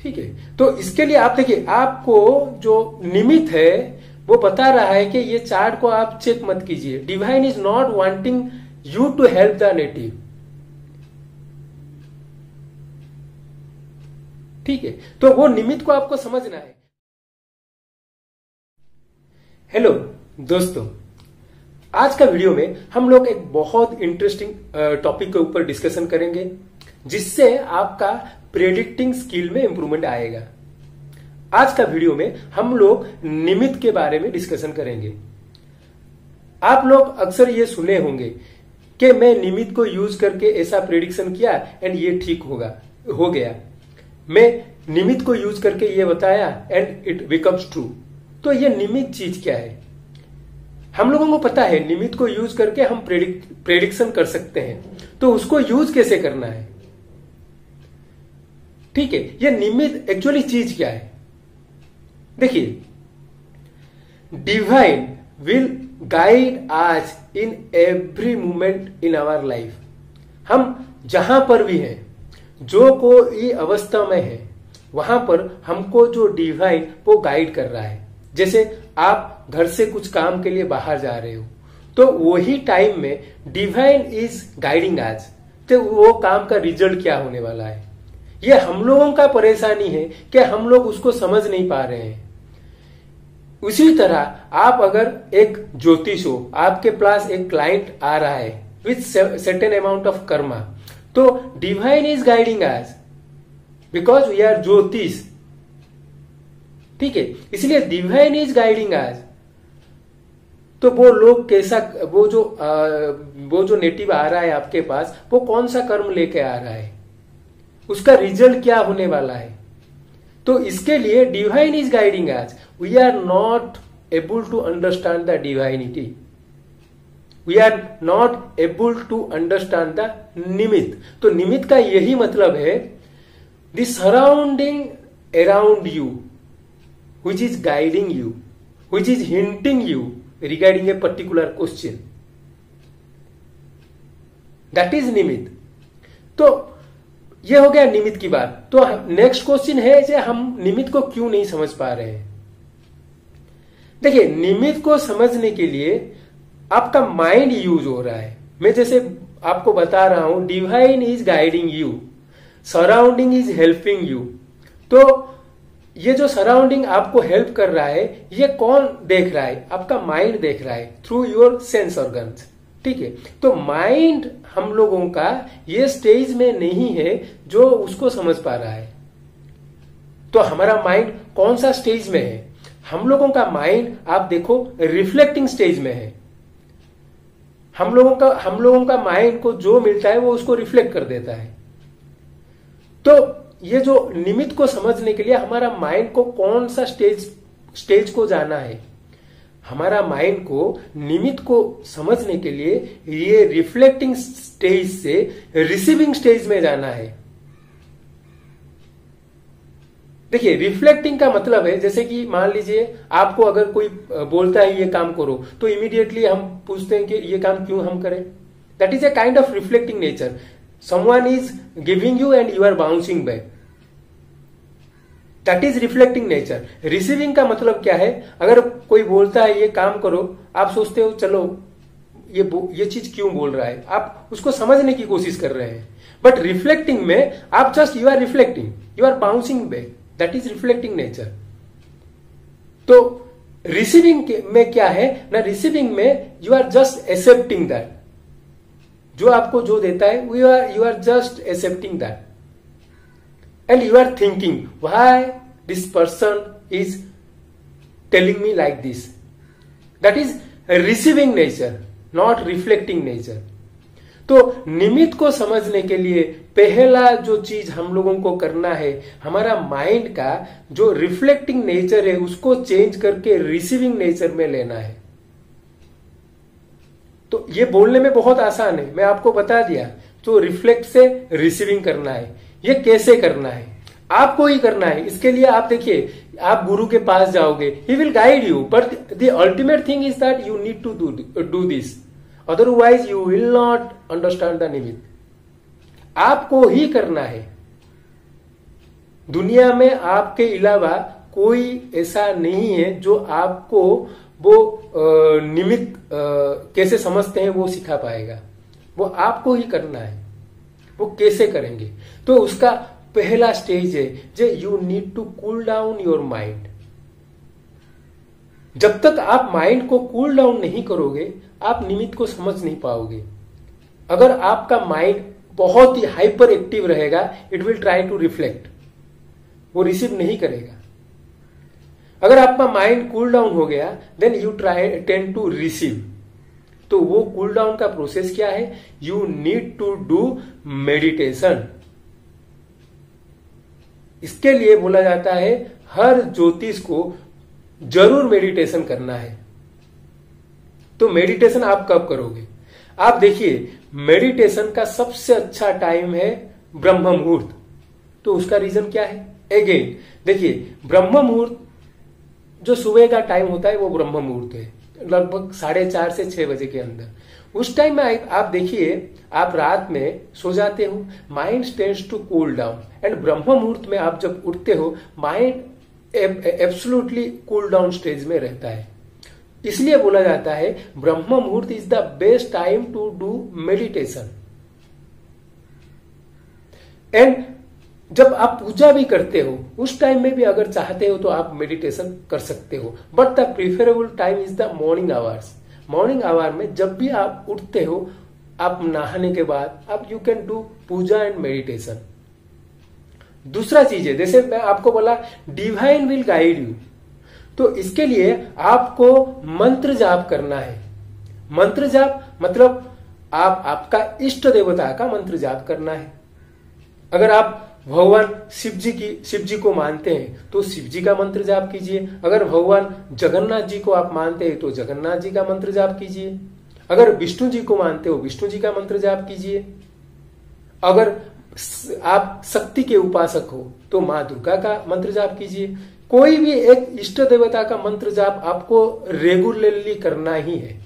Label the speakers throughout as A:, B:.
A: ठीक है। तो इसके लिए आप देखिए, आपको जो निमित्त है वो बता रहा है कि ये चार्ट को आप चेक मत कीजिए। Divine is not wanting you to help the native. ठीक है, तो वो निमित्त को आपको समझना है। हेलो दोस्तों, आज का वीडियो में हम लोग एक बहुत इंटरेस्टिंग टॉपिक के ऊपर डिस्कशन करेंगे, जिससे आपका प्रेडिक्टिंग स्किल में इंप्रूवमेंट आएगा। आज का वीडियो में हम लोग निमित्त के बारे में डिस्कशन करेंगे। आप लोग अक्सर ये सुने होंगे कि मैं निमित्त को यूज करके ऐसा प्रेडिक्शन किया एंड ये ठीक हो गया। मैं निमित्त को यूज करके ये बताया एंड इट बिकम्स ट्रू। तो ये निमित्त चीज क्या है? हम लोगों को पता है निमित्त को यूज करके हम प्रेडिक्शन कर सकते हैं, तो उसको यूज कैसे करना है? ठीक है, ये निमित्त एक्चुअली चीज क्या है? देखिए, divine will guide us in every moment in our life. हम जहां पर भी हैं, जो कोई अवस्था में है, वहां पर हमको जो डिवाइन वो गाइड कर रहा है। जैसे आप घर से कुछ काम के लिए बाहर जा रहे हो, तो वही टाइम में डिवाइन इज गाइडिंग अस, तो वो काम का रिजल्ट क्या होने वाला है, ये हम लोगों का परेशानी है कि हम लोग उसको समझ नहीं पा रहे हैं। उसी तरह आप अगर एक ज्योतिष हो, आपके पास एक क्लाइंट आ रहा है with certain amount of karma, तो divine is guiding us because we are jyotish. ठीक है, इसलिए डिवाइन इज गाइडिंग अस। तो वो लोग कैसा, वो जो नेटिव आ रहा है आपके पास, वो कौन सा कर्म लेके आ रहा है, उसका रिजल्ट क्या होने वाला है। तो इसके लिए divine is guiding us. We are not able to understand the divinity, we are not able to understand the nimitta. तो निमित्त का यही मतलब है, the surrounding around you which is guiding you, which is hinting you regarding a particular question, that is निमित्त। तो ये हो गया निमित्त की बात। तो नेक्स्ट क्वेश्चन है कि हम निमित्त को क्यों नहीं समझ पा रहे हैं। देखिए, निमित्त को समझने के लिए आपका माइंड यूज हो रहा है। मैं जैसे आपको बता रहा हूं, divine is guiding you, surrounding is helping you. तो ये जो सराउंडिंग आपको हेल्प कर रहा है, ये कौन देख रहा है? आपका माइंड देख रहा है थ्रू योर सेंस ऑर्गन्स। ठीक है, तो माइंड हम लोगों का ये स्टेज में नहीं है जो उसको समझ पा रहा है। तो हमारा माइंड कौन सा स्टेज में है? हम लोगों का माइंड आप देखो रिफ्लेक्टिंग स्टेज में है। हम लोगों का माइंड को जो मिलता है वो उसको रिफ्लेक्ट कर देता है। तो ये जो निमित्त को समझने के लिए हमारा माइंड को कौन सा स्टेज को जाना है? हमारा माइंड को निमित्त को समझने के लिए ये रिफ्लेक्टिंग स्टेज से रिसीविंग स्टेज में जाना है। देखिए, रिफ्लेक्टिंग का मतलब है, जैसे कि मान लीजिए आपको अगर कोई बोलता है ये काम करो, तो इमीडिएटली हम पूछते हैं कि ये काम क्यों हम करें। That is a kind of reflecting nature. Someone is giving you and you are bouncing back. That is reflecting nature. Receiving का मतलब क्या है? अगर कोई बोलता है ये काम करो, आप सोचते हो चलो ये चीज क्यों बोल रहा है, आप उसको समझने की कोशिश कर रहे हैं। बट रिफ्लेक्टिंग में आप just you are reflecting, you are bouncing back. That is reflecting nature. तो रिसीविंग में क्या है ना, रिसीविंग में you are just accepting that. जो आपको जो देता है you are just accepting that and you are thinking why this person is telling me like this. That is receiving nature, not reflecting nature. तो निमित्त को समझने के लिए पहला जो चीज हम लोगों को करना है, हमारा माइंड का जो रिफ्लेक्टिंग नेचर है उसको चेंज करके रिसीविंग नेचर में लेना है। तो ये बोलने में बहुत आसान है, मैं आपको बता दिया। तो रिफ्लेक्ट से रिसीविंग करना है, ये कैसे करना है आपको ही करना है। इसके लिए आप देखिए, आप गुरु के पास जाओगे, he will guide you, but the ultimate thing is that you need to do this, otherwise you will not understand the nimitta. आपको ही करना है। दुनिया में आपके अलावा कोई ऐसा नहीं है जो आपको वो निमित्त कैसे समझते हैं वो सिखा पाएगा। वो आपको ही करना है। वो कैसे करेंगे? तो उसका पहला स्टेज है जो you need to cool down your mind. जब तक आप माइंड को कूल डाउन नहीं करोगे आप निमित्त को समझ नहीं पाओगे। अगर आपका माइंड बहुत ही हाइपर एक्टिव रहेगा, it will try to reflect, वो रिसीव नहीं करेगा। अगर आपका माइंड कूल डाउन हो गया then you try tend to receive. तो वो कूल डाउन का प्रोसेस क्या है? You need to do meditation. इसके लिए बोला जाता है हर ज्योतिष को जरूर मेडिटेशन करना है। तो मेडिटेशन आप कब करोगे? आप देखिए, मेडिटेशन का सबसे अच्छा टाइम है ब्रह्म मुहूर्त। तो उसका रीजन क्या है? अगेन देखिए, ब्रह्म मुहूर्त जो सुबह का टाइम होता है वो ब्रह्म मुहूर्त है, लगभग 4:30 से 6 बजे के अंदर। उस टाइम में आप देखिए, आप रात में सो जाते हो, mind tends to cool down, and ब्रह्म मुहूर्त में आप जब उठते हो mind absolutely cool down stage में रहता है। इसलिए बोला जाता है brahma muhurta is the best time to do meditation. And जब आप पूजा भी करते हो उस टाइम में भी अगर चाहते हो तो आप मेडिटेशन कर सकते हो, but the preferable time is the morning hours. Morning hour में जब भी आप उठते हो, आप नहाने के बाद आप you can do puja and meditation. दूसरा चीज है, जैसे मैं आपको बोला डिवाइन विल गाइड यू, तो इसके लिए आपको मंत्र जाप करना है। मंत्र जाप मतलब आपका इष्ट देवता का मंत्र जाप करना है। अगर आप भगवान शिव जी को मानते हैं तो शिव जी का मंत्र जाप कीजिए। अगर भगवान जगन्नाथ जी को आप मानते हैं तो जगन्नाथ जी का मंत्र जाप कीजिए। अगर विष्णु जी को मानते हो विष्णु जी का मंत्र जाप कीजिए। अगर आप शक्ति के उपासक हो तो मां दुर्गा का मंत्र जाप कीजिए। कोई भी एक इष्ट देवता का मंत्र जाप आपको रेगुलरली करना ही है।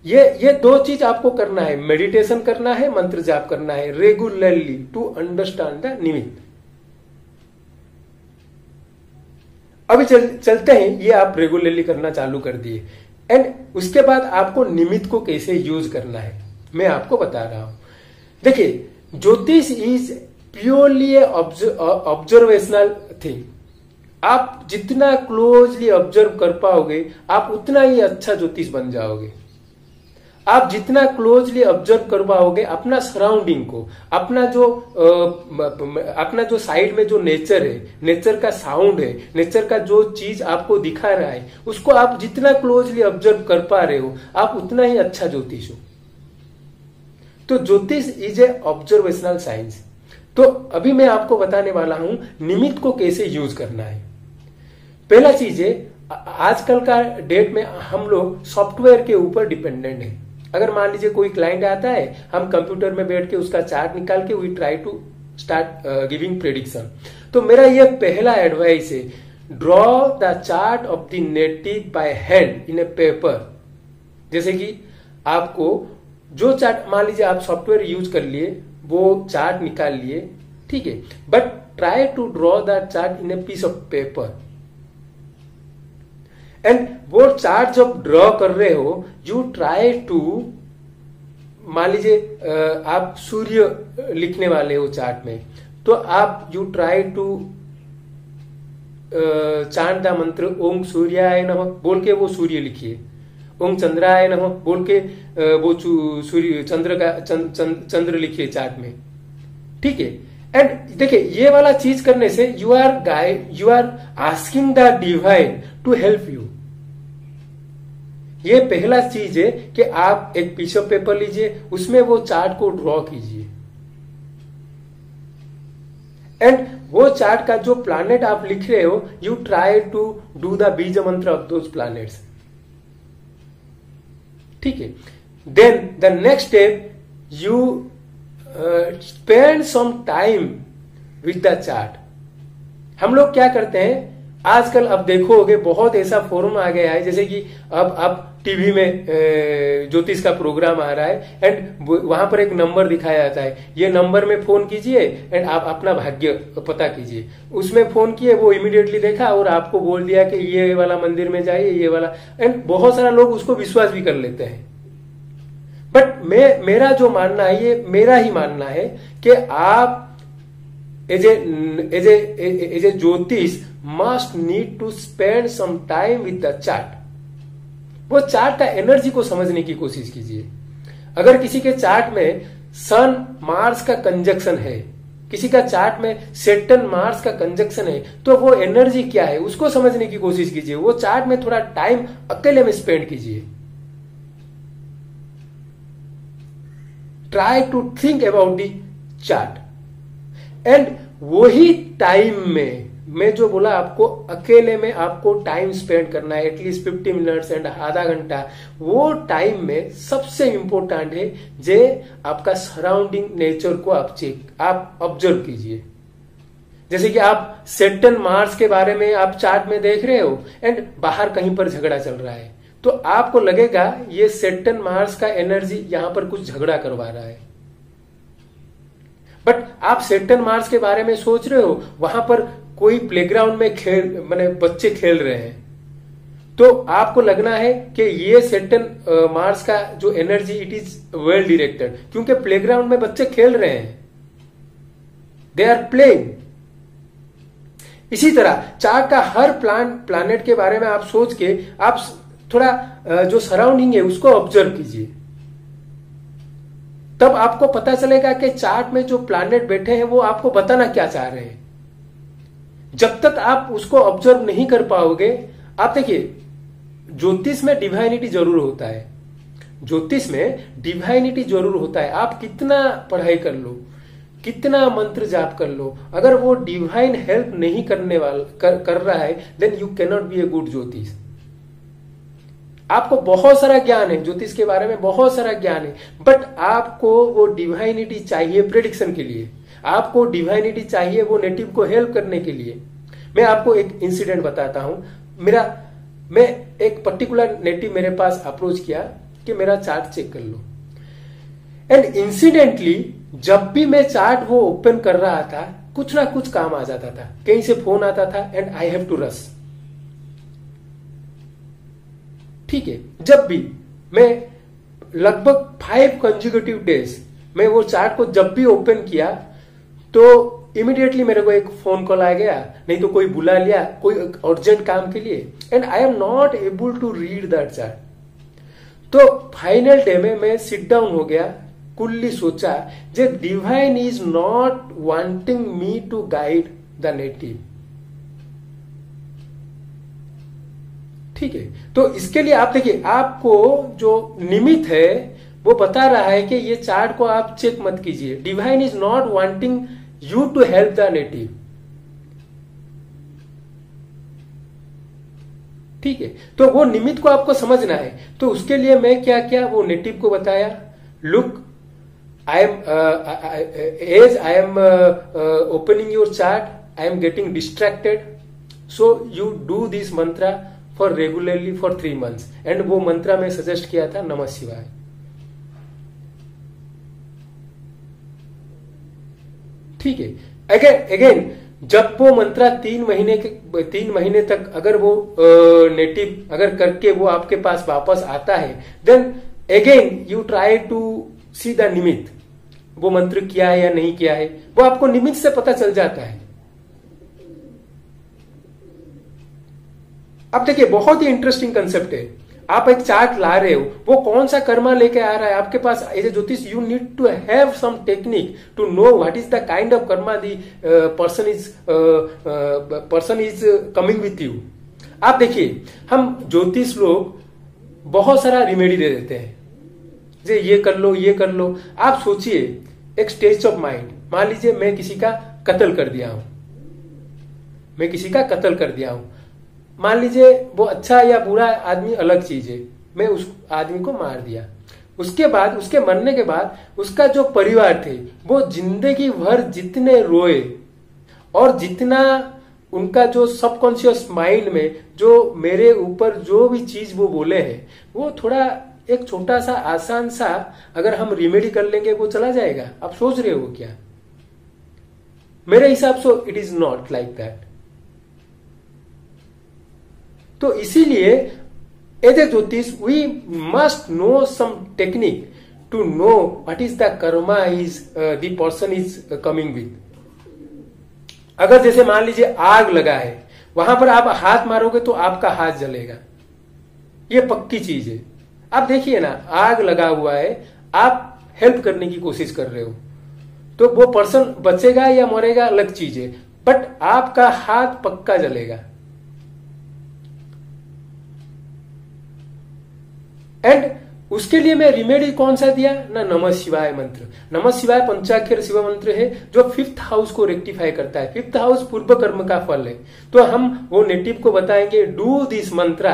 A: ये दो चीज आपको करना है, मेडिटेशन करना है, मंत्र जाप करना है रेगुलरली टू अंडरस्टैंड द निमित्त। अभी चलते हैं, ये आप रेगुलरली करना चालू कर दिए, एंड उसके बाद आपको निमित्त को कैसे यूज करना है मैं आपको बता रहा हूं। देखिए, ज्योतिष इज प्योरली ऑब्जर्वेशनल थिंग। आप जितना क्लोजली ऑब्जर्व कर पाओगे आप उतना ही अच्छा ज्योतिष बन जाओगे। आप जितना क्लोजली ऑब्जर्व कर पाओगे अपना सराउंडिंग को, अपना जो साइड में जो नेचर है, नेचर का साउंड है, नेचर का जो चीज आपको दिखा रहा है, उसको आप जितना क्लोजली ऑब्जर्व कर पा रहे हो आप उतना ही अच्छा ज्योतिष हो। तो ज्योतिष इज ए ऑब्जर्वेशनल साइंस। तो अभी मैं आपको बताने वाला हूं निमित्त को कैसे यूज करना है। पहला चीज है, आजकल का डेट में हम लोग सॉफ्टवेयर के ऊपर डिपेंडेंट है। अगर मान लीजिए कोई क्लाइंट आता है, हम कंप्यूटर में बैठ के उसका चार्ट निकाल के we try to start giving prediction. तो मेरा यह पहला एडवाइस है, draw the chart of the native by hand in a paper. जैसे कि आपको जो चार्ट, मान लीजिए आप सॉफ्टवेयर यूज कर लिए, वो चार्ट निकाल लिए, ठीक है, but try to draw the chart in a piece of paper. And वो चार्ट जब ड्रॉ कर रहे हो यू ट्राई टू, मान लीजिए आप सूर्य लिखने वाले हो चार्ट में, तो आप you try to chant the mantra Om सूर्याय नमः बोल के वो सूर्य लिखिए, ओम चंद्राय नमः बोल के वो सूर्य चंद्र का चंद्र लिखिए चार्ट में, ठीक है। एंड देखिए, ये वाला चीज करने से you are asking the divine to help you. ये पहला चीज है कि आप एक पीस ऑफ पेपर लीजिए, उसमें वो चार्ट को ड्रॉ कीजिए, एंड वो चार्ट का जो प्लैनेट आप लिख रहे हो you try to do the beej mantra of those planets, ठीक है। Then the next step, you spend some time with the chart. हम लोग क्या करते हैं, आजकल अब देखोगे बहुत ऐसा फोरम आ गया है, जैसे कि अब टीवी में ज्योतिष का प्रोग्राम आ रहा है एंड वहां पर एक नंबर दिखाया जाता है, ये नंबर में फोन कीजिए एंड आप अपना भाग्य पता कीजिए। उसमें फोन किए, वो इमीडिएटली देखा और आपको बोल दिया कि ये वाला मंदिर में जाइए, ये वाला, एंड बहुत सारा लोग उसको विश्वास भी कर लेते हैं। बट मेरा जो मानना है, ये मेरा ही मानना है कि आप as a jyotish must need to spend some time with the chart. वो चार्ट का एनर्जी को समझने की कोशिश कीजिए। अगर किसी के चार्ट में सन मार्स का कंजक्शन है, किसी का चार्ट में सेटन मार्स का कंजक्शन है, तो वो एनर्जी क्या है उसको समझने की कोशिश कीजिए। वो चार्ट में थोड़ा टाइम अकेले में स्पेंड कीजिए। Try to think about the chart and वही टाइम में, मैं जो बोला आपको अकेले में आपको टाइम स्पेंड करना है एटलीस्ट 50 मिनट्स एंड आधा घंटा, वो टाइम में सबसे इंपॉर्टेंट है जे आपका सराउंडिंग नेचर को आप ऑब्जर्व कीजिए। जैसे कि आप सेटन मार्स के बारे में आप चार्ट में देख रहे हो एंड बाहर कहीं पर झगड़ा चल रहा है, तो आपको लगेगा ये सेटन मार्स का एनर्जी यहां पर कुछ झगड़ा करवा रहा है। बट आप सेटन मार्स के बारे में सोच रहे हो, वहां पर कोई प्लेग्राउंड में माने बच्चे खेल रहे हैं, तो आपको लगना है कि ये सेटन मार्स का जो energy it is well directed, क्योंकि प्लेग्राउंड में बच्चे खेल रहे हैं, दे आर प्लेइंग। इसी तरह चार्ट का हर प्लानेट के बारे में आप सोच के आप थोड़ा जो सराउंडिंग है उसको ऑब्जर्व कीजिए। तब आपको पता चलेगा कि चार्ट में जो प्लैनेट बैठे हैं वो आपको बताना क्या चाह रहे हैं। जब तक आप उसको ऑब्जर्व नहीं कर पाओगे, आप देखिए ज्योतिष में डिवाइनिटी जरूर होता है, ज्योतिष में डिवाइनिटी जरूर होता है। आप कितना पढ़ाई कर लो, कितना मंत्र जाप कर लो, अगर वो डिवाइन हेल्प नहीं करने वाला कर रहा है, then you can not be a good jyotish. आपको बहुत सारा ज्ञान है, ज्योतिष के बारे में बहुत सारा ज्ञान है, बट आपको वो डिवाइनिटी चाहिए प्रेडिक्शन के लिए, आपको डिवाइनिटी चाहिए वो नेटिव को हेल्प करने के लिए। मैं आपको एक इंसिडेंट बताता हूं। मैं एक पर्टिकुलर नेटिव मेरे पास अप्रोच किया कि मेरा चार्ट चेक कर लो, एंड इंसिडेंटली जब भी मैं चार्ट वो ओपन कर रहा था, कुछ ना कुछ काम आ जाता था, कहीं से फोन आता था and I have to rush. ठीक है, जब भी मैं लगभग 5 कंसेक्यूटिव डेज मैं वो चार्ट को जब भी ओपन किया तो इमीडिएटली मेरे को एक फोन कॉल आ गया, नहीं तो कोई बुला लिया कोई अर्जेंट काम के लिए, and I am not able to read that chart. तो फाइनल डे में मैं सिट डाउन हो गया, कुल्ली सोचा जे divine is not wanting me to guide the native. ठीक है, तो इसके लिए आप देखिए, आपको जो निमित्त है वो बता रहा है कि ये चार्ट को आप चेक मत कीजिए, divine is not wanting you to help the native. ठीक है, तो वो निमित्त को आपको समझना है। तो उसके लिए मैं क्या किया, वो नेटिव को बताया, look I am as I am opening your chart, I am getting distracted, so you do this mantra for regularly for 3 months। And वो मंत्रा में सजेस्ट किया था नमः शिवाय। ठीक है, अगेन जब वो मंत्रा 3 महीने तक अगर वो नेटिव अगर करके वो आपके पास वापस आता है, then again you try to see the nimitta, वो मंत्र किया है या नहीं किया है, वो आपको निमित्त से पता चल जाता है। अब देखिए, बहुत ही इंटरेस्टिंग कंसेप्ट है। आप एक चार्ट ला रहे हो, वो कौन सा कर्मा लेके आ रहा है आपके पास, as a jyotish you need to have some technique to know what is the kind of karma the person is coming with you. आप देखिए, हम ज्योतिष लोग बहुत सारा रिमेडी दे देते हैं, जे ये कर लो ये कर लो। आप सोचिए एक स्टेज ऑफ माइंड, मान लीजिए मैं किसी का कत्ल कर दिया हूं, मान लीजिए वो अच्छा या बुरा आदमी अलग चीज है, मैं उस आदमी को मार दिया। उसके बाद, उसके मरने के बाद उसका जो परिवार थे वो जिंदगी भर जितने रोए और जितना उनका जो सबकॉन्शियस माइंड में जो मेरे ऊपर जो भी चीज वो बोले हैं, वो थोड़ा एक छोटा सा आसान सा अगर हम रिमेडी कर लेंगे वो चला जाएगा। आप सोच रहे हो क्या? मेरे हिसाब से it is not like that. तो इसीलिए as a jyotish we must know some technique to know what is the karma is the person is coming with. अगर जैसे मान लीजिए आग लगा है, वहां पर आप हाथ मारोगे तो आपका हाथ जलेगा, ये पक्की चीज है। आप देखिए ना, आग लगा हुआ है, आप हेल्प करने की कोशिश कर रहे हो, तो वो पर्सन बचेगा या मरेगा अलग चीज है, बट आपका हाथ पक्का जलेगा। एंड उसके लिए मैं रिमेडी कौन सा दिया ना, नमः शिवाय मंत्र। नमः शिवाय पंचाक्षर शिव मंत्र है जो 5th हाउस को रेक्टिफाई करता है। 5th हाउस पूर्व कर्म का फल है। तो हम वो नेटिव को बताएंगे, डू दिस मंत्र,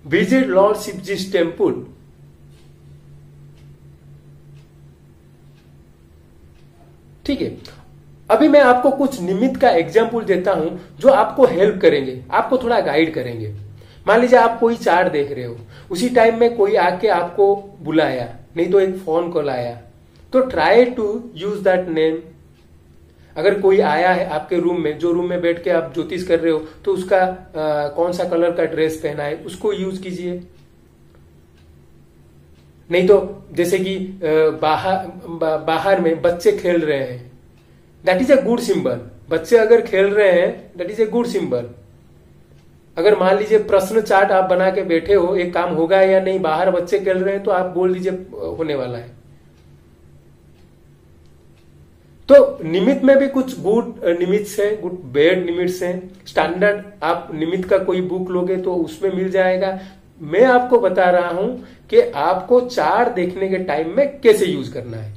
A: विजिट लॉर्ड शिव जी टेम्पल, ठीक है। अभी मैं आपको कुछ निमित्त का एग्जाम्पल देता हूं जो आपको हेल्प करेंगे, आपको थोड़ा गाइड करेंगे। मान लीजिए आप कोई चार्ट देख रहे हो, उसी टाइम में कोई आके आपको बुलाया, नहीं तो एक फोन कॉल आया, तो try to use that name. अगर कोई आया है आपके रूम में, जो रूम में बैठ के आप ज्योतिष कर रहे हो, तो उसका कौन सा कलर का ड्रेस पहना है उसको यूज कीजिए। नहीं तो जैसे कि बाहर में बच्चे खेल रहे हैं, that is a good symbol. बच्चे अगर खेल रहे हैं that is a good symbol. अगर मान लीजिए प्रश्न चार्ट आप बना के बैठे हो, एक काम होगा या नहीं, बाहर बच्चे खेल रहे हैं, तो आप बोल दीजिए होने वाला है। तो निमित्त में भी कुछ गुड निमित्त है, गुड बैड निमित्त है। स्टैंडर्ड आप निमित्त का कोई बुक लोगे तो उसमें मिल जाएगा। मैं आपको बता रहा हूं कि आपको चार्ट देखने के टाइम में कैसे यूज करना है।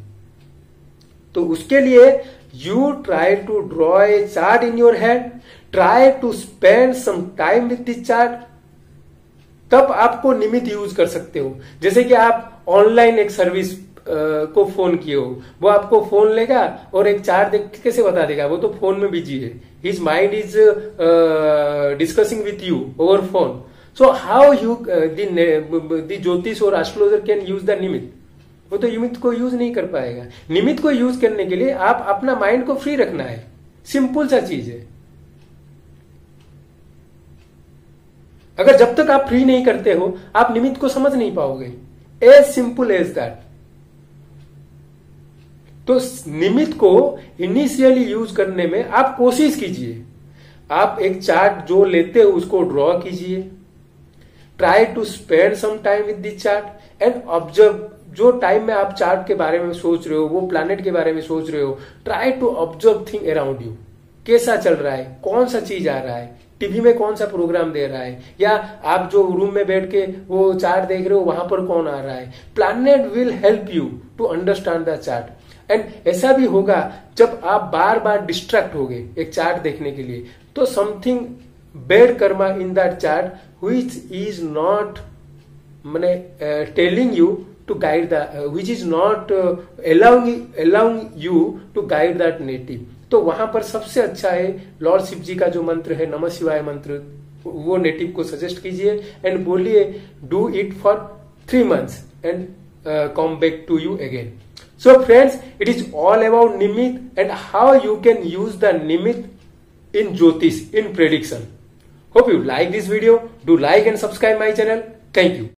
A: तो उसके लिए you try to draw a chart in your hand, try to spend some time with this chart, तब आपको निमित्त यूज कर सकते हो। जैसे कि आप ऑनलाइन एक सर्विस को फोन किए हो, वो आपको फोन लेगा और एक चार्ट देख के कैसे बता देगा, वो तो फोन में बिजी है, his mind is discussing with you over phone. So how you the ज्योतिष और astrologer can use the nimitta? वो तो निमित्त को यूज नहीं कर पाएगा। निमित्त को यूज करने के लिए आप अपना माइंड को फ्री रखना है, सिंपल सा चीज है। अगर जब तक आप फ्री नहीं करते हो, आप निमित्त को समझ नहीं पाओगे। As simple as that. तो निमित्त को इनिशियली यूज करने में आप कोशिश कीजिए। आप एक चार्ट जो लेते हो उसको ड्रॉ कीजिए, try to spend some time with this chart and observe. जो टाइम में आप चार्ट के बारे में सोच रहे हो, वो प्लैनेट के बारे में सोच रहे हो, try to observe thing around you. कैसा चल रहा है, कौन सा चीज आ रहा है, टीवी में कौन सा प्रोग्राम दे रहा है, या आप जो रूम में बैठ के वो चार्ट देख रहे हो वहां पर कौन आ रहा है। Planet will help you to understand the chart. And ऐसा भी होगा जब आप बार बार डिस्ट्रैक्ट हो गए एक चार्ट देखने के लिए, तो something bad karma in that chart which is not माने telling you to guide the, which is not allowing you to guide that native. तो वहां पर सबसे अच्छा है लॉर्ड शिव जी का जो मंत्र है नमः शिवाय मंत्र, वो नेटिव को सजेस्ट कीजिए एंड बोलिए do it for 3 months and come back to you again. So friends, it is all about Nimitt and how you can use the Nimitt in Jyotish, in prediction. Hope you like this video. Do like and subscribe my channel. Thank you.